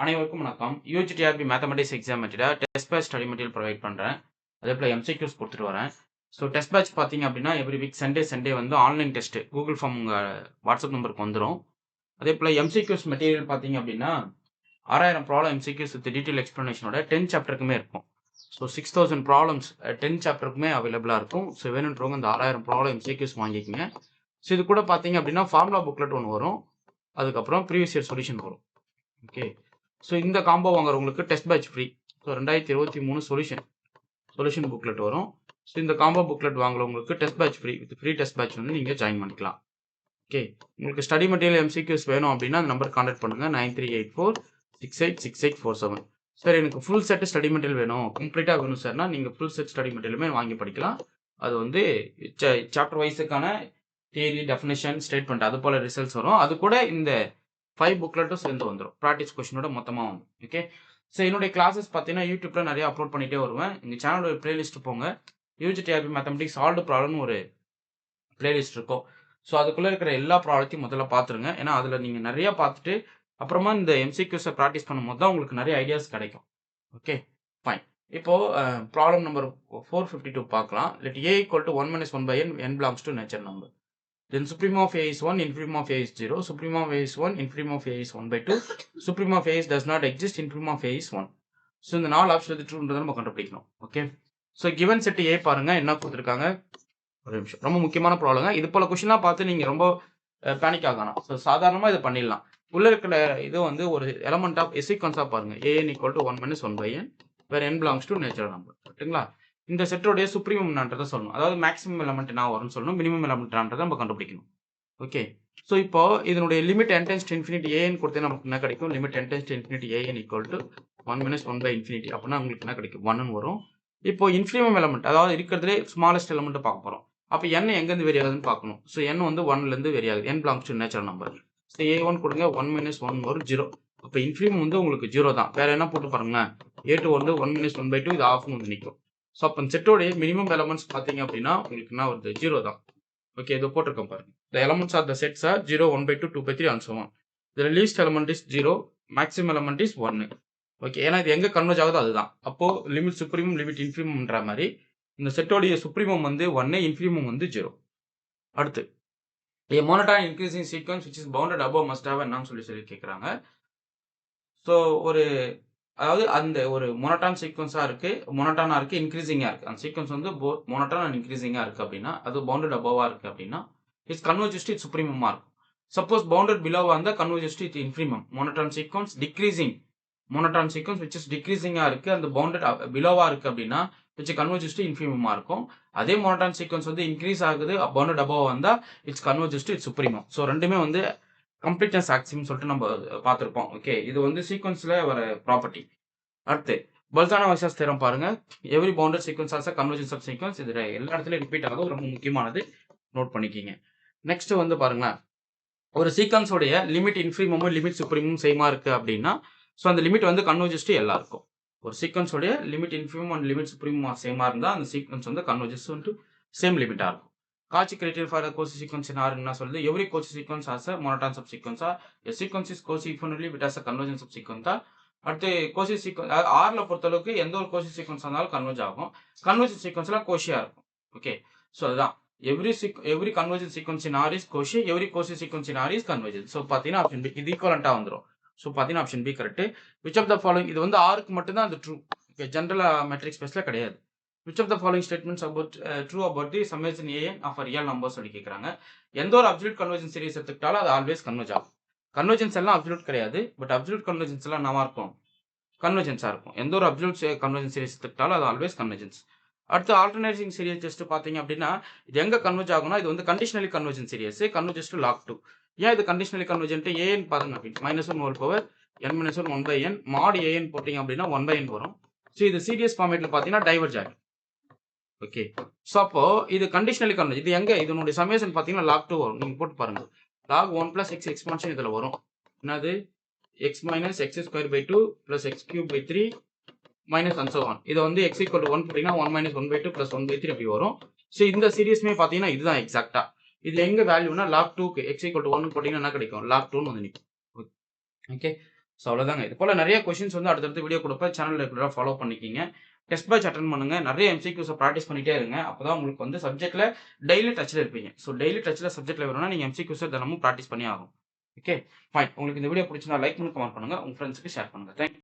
அனைவருக்கும் வணக்கம். UG TRB mathematics exam test batch study material provide பண்ணுறேன். அதே போல் எம்சிக்யூஸ் கொடுத்துட்டு வரேன். ஸோ டெஸ்ட் பேட்ச் பார்த்தீங்க அப்படின்னா எவ்ரி வீக் சண்டே வந்து ஆன்லைன் டெஸ்ட் கூகுள் ஃபார்ம் உங்கள் வாட்ஸ்அப் நம்பருக்கு வந்துடும். அதே போல் எம்சிக்யூஸ் மெட்டீரியல் பார்த்தீங்க அப்படின்னா 6000 ப்ராப்ளம் எம்சிக்யூஸ் வித் டீட்டெயில் எக்ஸ்ப்ளனேஷனோட 10 சாப்டருக்குமே இருக்கும். ஸோ 6000 ப்ராப்ளம்ஸ் 10 சாப்டருக்குமே அவைலபிளாக இருக்கும். ஸோ வேணுன்றவங்க இந்த 6000 ப்ராப்ளம் எம்சிக்யூஸ் வாங்கிக்கோங்க. ஸோ இது கூட பார்த்தீங்க அப்படின்னா ஃபார்முலா புக்லெட் ஒன்று வரும். அதுக்கப்புறம் ப்ரீவியஸ் இயர் சொல்யூஷன் வரும். ஓகே, ஸோ இந்த காம்போ வாங்குறவங்களுக்கு test batch free. So 2023 solution booklet வரும். ஸோ இந்த காம்போ புக்லெட் வாங்குறவங்களுக்கு test batch free with free test batch வந்து நீங்கள் ஜாயின் பண்ணிக்கலாம். ஓகே, உங்களுக்கு ஸ்டடி மெட்டீரியல் எம்சிக்யூஸ் வேணும் அப்படின்னா அந்த நம்பர் கான்டாக்ட் பண்ணுங்கள் 9384686847. சார் எனக்கு ஃபுல் செட் ஸ்டடி மெட்டீரியல் வேணும், கம்ப்ளீட்டாக வேணும் சார்னா நீங்கள் ஃபுல் செட் ஸ்டடி மெட்டீரியலுமே வாங்கி படிக்கலாம். அது வந்து சாப்டர் வைஸுக்கான தியரி, டெஃபினேஷன், ஸ்டேட்மெண்ட் அது போல் ரிசல்ட்ஸ் வரும். அது கூட இந்த 5 புக்லெட்டும் சேர்ந்து வந்துடும். ப்ராக்டிஸ் கொஸ்டினோட மொத்தமாக வந்து. ஓகே, ஸோ என்னுடைய கிளாஸஸ் பார்த்தீங்கன்னா யூடியூப்ல நிறைய அப்லோட் பண்ணிட்டே வருவேன். எங்கள் சேனலோட பிளேலிஸ்ட் போங்க. யூஜிடிஆர்பி மேத்தமெட்டிக்ஸ் சால்வ்டு ப்ராப்ளம்னு ஒரு பிளேலிஸ்ட் இருக்கும். ஸோ அதுக்குள்ளே இருக்கிற எல்லா ப்ராப்ளத்தையும் முதல்ல பார்த்துருங்க. ஏன்னா அதில் நீங்கள் நிறைய பார்த்துட்டு அப்புறமா இந்த எம்சிக்யூஸை ப்ராக்டிஸ் பண்ணும்போது தான் உங்களுக்கு நிறைய ஐடியாஸ் கிடைக்கும். Okay, fine. இப்போது ப்ராப்ளம் நம்பர் 452 பார்க்கலாம். Let a = 1 - 1/n, n belongs to natural number. Then supreme of a is 1, infimum of a is 0, supreme of a is 1, infimum of a is 1/2, supreme of a is does not exist, infimum of a is 1. So இந்த 4 option எது ட்ரூன்றதை நம்ம கண்டுபிடிக்கணும். Okay, so given set ஏ பாருங்க என்ன கொடுத்துருக்காங்க. ஒரு நிமிஷம், ரொம்ப முக்கியமான ப்ராப்ளங்க. இது போல கொஸ்டின்லாம் பார்த்து நீங்கள் ரொம்ப பேனிக் ஆகணும். ஸோ சாதாரணமாக இதை பண்ணிடலாம். உள்ள இருக்கிற இது வந்து ஒரு எலமெண்ட் ஆஃப் சீக்வன்ஸாக பாருங்க. an = 1 - 1/n where n belongs to natural number. ஓகேங்களா, இந்த செட்டோடைய சுப்ரீமம் என்னன்றதை சொல்லணும். அதாவது மேக்ஸிமம் எலமெண்ட் என்ன வரும்னு சொல்லணும், மினிமம் எலமெண்ட் என்னன்றதை நம்ம கண்டுபிடிக்கணும். ஓகே, ஸோ இப்போ இதனுடைய லிமிட் n → ∞ an கொடுத்து நமக்கு என்ன கிடைக்கும்? லிமிட் n → ∞ an = 1 - 1/∞ அப்படின்னா உங்களுக்கு என்ன கிடைக்கும்? 1 வரும். இப்போ இன்ஃபினிமம் எலமெண்ட், அதாவது இருக்கிறதுலே ஸ்மாலஸ்ட் எலமெண்ட் பார்க்க போகிறோம். அப்போ n எங்கேருந்து வெரி ஆகுதுன்னு பார்க்கணும். ஸோ n வந்து 1லேருந்து வெரி ஆகுது. n belongs to natural number. So a1 கொடுங்க, 1 - 1 வரும் 0. அப்போ இன்ஃபினிமம் வந்து உங்களுக்கு 0 தான். வேற என்ன போட்டு பாருங்களேன். a2 வந்து 1 - 1/2, இது ஆஃப்னு வந்து நிற்கும். ஸோ அப்போ செட்டோடைய மினிமம் எலமெண்ட்ஸ் பார்த்தீங்க அப்படின்னா உங்களுக்கு என்ன வருது? 0 தான். ஓகே, இது போட்டிருக்கோம் பாருங்க. The elements of the sets are 0, 1/2, 2/3 and so on. The least element is 0, maximum element is 1. Okay, ஏன்னா இது எங்கே கன்வர்ஜ் ஆகுதோ அதுதான். அப்போ லிமிட் சுப்ரீமம் லிமிட் இன்ஃபினிமம்ன்ற மாதிரி இந்த செட்டோடைய சுப்ரீமம் வந்து 1, இன்ஃபினிமம் வந்து 0. அடுத்து a monotone increasing sequence which is bounded above must have என்னன்னு சொல்லி கேட்குறாங்க. ஸோ ஒரு அதாவது அந்த ஒரு மோனோட்டான் சீக்வன்ஸாக இருக்குது, மோனோட்டானாக இருக்குது, இன்க்ரீசிங்காக இருக்குது. அந்த சீக்வன்ஸ் வந்து மோனோட்டான் அண்ட் இன்க்ரீசிங்காக இருக்குது அப்படின்னா, அது பவுண்டட் அபோவாக இருக்குது அப்படின்னா இட்ஸ் கன்வர்ஜஸ் டு சுப்ரீமமாக இருக்கும். சப்போஸ் பவுண்டட் பிலோவாக இருந்தால் converges to infimum. Monotone sequence decreasing, monotone sequence which is டிக்ரீசிங்காக இருக்குது, அந்த பவுண்டட் பிலோவாக இருக்குது அப்படின்னா விச் கன்வர்ஜஸ் டு இன்ஃபினிமமாக இருக்கும். அதே மோனோட்டான் சீக்வன்ஸ் வந்து இன்க்ரீஸ் ஆகுது, பவுண்டட் அபோவாக வந்தால் it's converges to supremum. So ரெண்டுமே வந்து கம்ப்ளீட்னஸ் ஆக்சிம் சொல்லிட்டு நம்ம பார்த்துருப்போம். ஓகே, இது வந்து சீக்வன்ஸில் வர ப்ராப்பர்ட்டி. அடுத்து பல்சானோ-வைசாஸ் தேரம் பாருங்க. Every bounded sequence has convergence of sequence. இது எல்லா இடத்துலையும் ரிப்பீட் ஆகும், ரொம்ப முக்கியமானது, நோட் பண்ணிக்கிங்க. நெக்ஸ்ட் வந்து பாருங்களேன், ஒரு சீக்வன்ஸோடைய லிமிட் இன்ஃபினிமமும் லிமிட் சுப்ரீமமும் சேமா இருக்கு அப்படின்னா ஸோ அந்த லிமிட் வந்து கன்வர்ஜஸ் டு எல்லாம் இருக்கும். ஒரு சீக்வன்ஸோடைய லிமிட் இன்ஃபினிமம் அண்ட் லிமிட் சுப்ரீமம் சேமா இருந்தால் அந்த சீக்வன்ஸ் வந்து கன்வர்ஜஸ் டு சேம் லிமிட்டாக இருக்கும். Cauchy criteria for Cauchy sequence என்ன சொல்லுது? Every Cauchy sequence has monotone sub சீக்வன்ஸா a sequence is Cauchy if only with as convergence of சீக்வன்ஸா. அடுத்து கோசி சீக்வன்ஸ் ஆர்ல பொறுத்தளவுக்கு எந்த ஒரு கோசி சீக்வன்ஸ் இருந்தாலும் கன்வர்ஜ் ஆகும். கன்வர்ஜன் சீக்வன்ஸ்லாம் கோஷியாக இருக்கும். ஓகே, ஸோ அதுதான் every convergent sequence in R is Cauchy, every Cauchy sequence in R is convergent. So பார்த்தீங்கன்னா ஆப்ஷன் பி இது ஈக்குவலண்ட்டாக வந்துடும். ஸோ பார்த்தீங்கன்னா option B correct. Which of the following, இது வந்து ஆருக்கு மட்டும்தான் அது ட்ரூ. ஓகே, ஜென்ரலாக மெட்ரிக் ஸ்பேஸில் கிடையாது. Which of the following statements about true about the summation A N of real numbers சொல்லி கேட்குறாங்க. எந்த ஒரு அப்சல்யூட் கன்வர்ஜன் சீரிஸ் எடுத்துக்கிட்டாலும் அது ஆல்வேஸ் கன்வர்ஜ் ஆகும். கன்வர்ஜன்ஸ் எல்லாம் அப்சல்யூட் கிடையாது, பட் அப்சல்யூட் கன்வர்ஜன்ஸ் எல்லாம் என்னவா இருக்கும்? கன்வர்ஜன்ஸாக இருக்கும். எந்த ஒரு அப்சல்யூட் கன்வர்ஜன் சீரிஸ் எடுத்துக்கிட்டாலும் அது ஆல்வேஸ் கன்வர்ஜன்ஸ். அடுத்து ஆல்டர்னேட்டிங் சீரிஸ் டெஸ்ட் பார்த்தீங்க அப்படின்னா இது எங்கே கன்வர்ஜ் ஆகும்னா இது வந்து conditionally convergent series, converges to log 2. ஏன் இது கண்டிஷனலி கன்வர்ஜென்ட்? ஏஎன் பாருங்க அப்படின்னு -1 n - 1/n mod an போட்டிங்க அப்படின்னா 1/n வரும். ஸோ இது சீரியஸ் ஃபார்மேட்டில் பார்த்தீங்கன்னா டைவர்ஜ் ஆகும். ஓகே, ஸோ அப்போ இது கண்டிஷனலி கன்வர்ஜ். இது எங்கே இதனுடைய சமேஷன் பார்த்தீங்கன்னா லாக் 2 வரும். நீங்கள் போட்டு பாருங்க. log 1 + x எக்ஸ்பான்ஷன் இதில் வரும். என்னது? x - x²/2 + x³/3 and so on. இது வந்து x = 1 போட்டிங்கன்னா 1 - 1/2 + 1/3 அப்படி வரும். ஸோ இந்த சீரியஸ்மே பார்த்தீங்கன்னா இதுதான் எக்ஸாக்டா. இது எங்கே வேல்யூனா log 2க்கு x = 1 போட்டிங்கன்னா என்ன கிடைக்கும்? log 2ன்னு வந்து நிற்கும். ஓகே, ஸோ அவ்வளோதாங்க. இது போல நெறைய கொஸ்டின்ஸ் வந்து அடுத்தடுத்து வீடியோ குடுப்பேன். சேனல் ரெகுலரா ஃபாலோ பண்ணிக்கங்க. டெஸ்ட் பேட்ச் அட்டெண்ட் பண்ணுங்க. நெறைய எம்சிக்யூஸ பிராக்டிஸ் பண்ணிட்டே இருங்க. அப்பதான் உங்களுக்கு வந்து சப்ஜெக்ட்ல டெய்லி டச்ல இருப்பீங்க. ஸோ டெய்லி டச்ல சப்ஜெக்ட்ல வரணும்னா நீங்க எம்சிக்யூஸ தினமும் பிராக்டிஸ் பண்ணியே ஆகணும். Okay, fine. உங்களுக்கு இந்த வீடியோ புடிச்சிருந்தா லைக் பண்ணுங்க, கமெண்ட் பண்ணுங்க. உங்க ஃப்ரெண்ட்ஸ்க்கு ஷேர் பண்ணுங்க. Thank you.